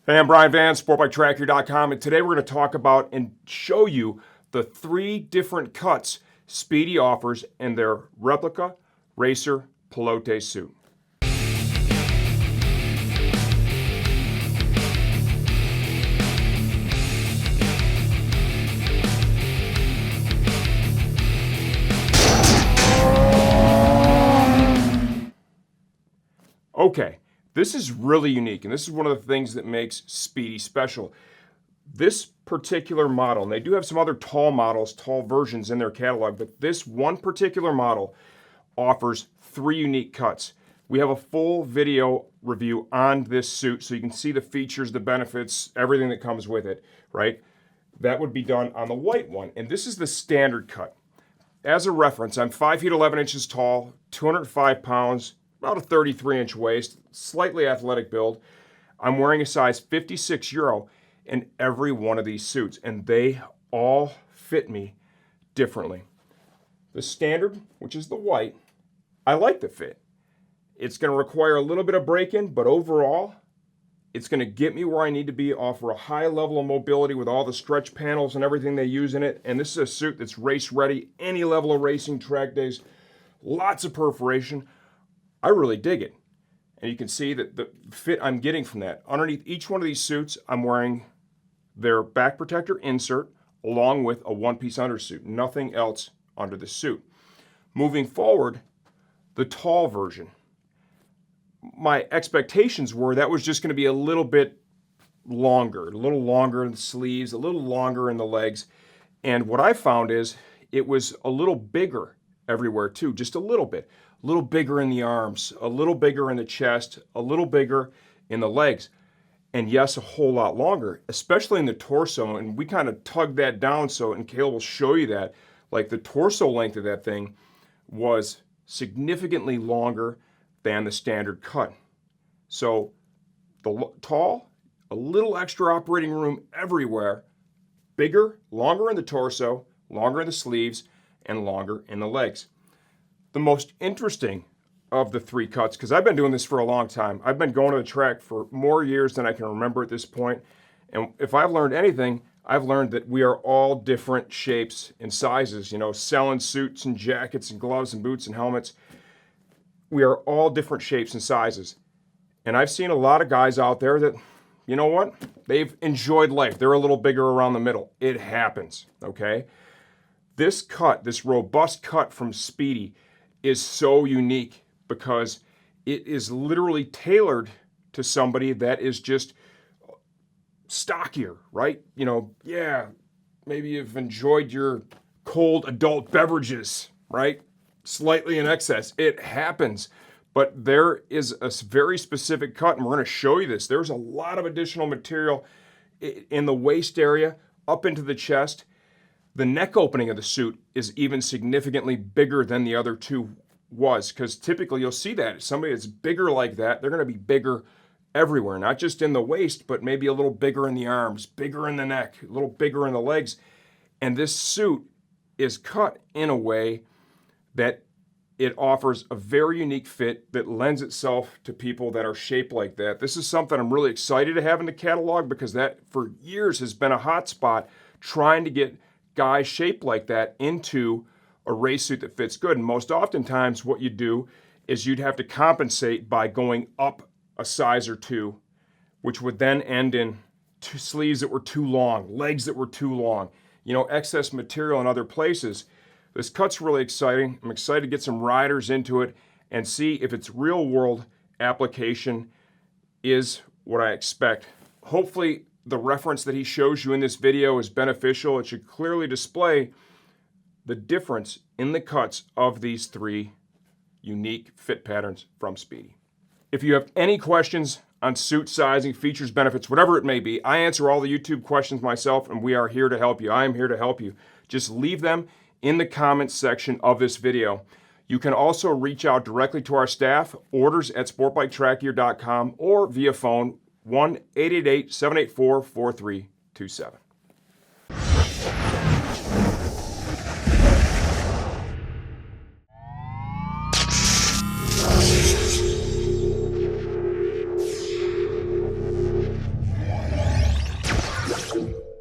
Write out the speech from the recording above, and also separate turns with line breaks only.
Hey, I'm Brian Van, SportbikeTracker.com, and today we're going to talk about and show you the 3 different cuts Spidi offers in their replica racer pelote suit. Okay, this is really unique, and this is one of the things that makes Spidi special. This particular model, and they do have some other tall models, tall versions in their catalog, but this one particular model offers 3 unique cuts. We have a full video review on this suit so you can see the features, the benefits, everything that comes with it, right? That would be done on the white one, and this is the standard cut. As a reference, I'm 5 feet 11 inches tall, 205 pounds, about a 33-inch waist, slightly athletic build. I'm wearing a size 56 Euro in every one of these suits, and they all fit me differently. The standard, which is the white, I like the fit. It's going to require a little bit of break-in, but overall, it's going to get me where I need to be, offer a high level of mobility with all the stretch panels and everything they use in it. And this is a suit that's race ready, any level of racing, track days, lots of perforation. I really dig it. And you can see that the fit I'm getting from that. Underneath each one of these suits, I'm wearing their back protector insert along with a one-piece undersuit. Nothing else under the suit. Moving forward, the tall version. My expectations were that was just going to be a little bit longer, a little longer in the sleeves, a little longer in the legs. And what I found is it was a little bigger everywhere too, just a little bit. A little bigger in the arms, a little bigger in the chest, a little bigger in the legs. And yes, a whole lot longer, especially in the torso. And we kind of tugged that down and Caleb will show you that. Like the torso length of that thing was significantly longer than the standard cut. So the tall, a little extra operating room everywhere, bigger, longer in the torso, longer in the sleeves, and longer in the legs. The most interesting of the 3 cuts, because I've been doing this for a long time. I've been going to the track for more years than I can remember at this point. And if I've learned anything, I've learned that we are all different shapes and sizes, selling suits and jackets and gloves and boots and helmets. We are all different shapes and sizes. And I've seen a lot of guys out there that, you know what? They've enjoyed life. They're a little bigger around the middle. It happens, okay? This cut, this robust cut from Spidi, is so unique because it is literally tailored to somebody that is just stockier, right? Maybe you've enjoyed your cold adult beverages, right? Slightly in excess. It happens. But there is a very specific cut, and we're going to show you this. There's a lot of additional material in the waist area, up into the chest. The neck opening of the suit is even significantly bigger than the other 2 was, because typically you'll see that. Somebody that's bigger like that, they're going to be bigger everywhere, not just in the waist, but maybe a little bigger in the arms, bigger in the neck, a little bigger in the legs. And this suit is cut in a way that it offers a very unique fit that lends itself to people that are shaped like that. This is something I'm really excited to have in the catalog because that for years has been a hot spot, trying to get guys shaped like that into a race suit that fits good. And most oftentimes what you do is you'd have to compensate by going up a size or 2, which would then end in sleeves that were too long, legs that were too long, excess material in other places. This cut's really exciting. I'm excited to get some riders into it and see if its real world application is what I expect. Hopefully the reference that he shows you in this video is beneficial. It should clearly display the difference in the cuts of these 3 unique fit patterns from Spidi. If you have any questions on suit sizing, features, benefits, whatever it may be, I answer all the YouTube questions myself, and we are here to help you. I am here to help you. Just leave them in the comments section of this video. You can also reach out directly to our staff, orders at sportbiketrackgear.com, or via phone 1-888-784-4327. guys.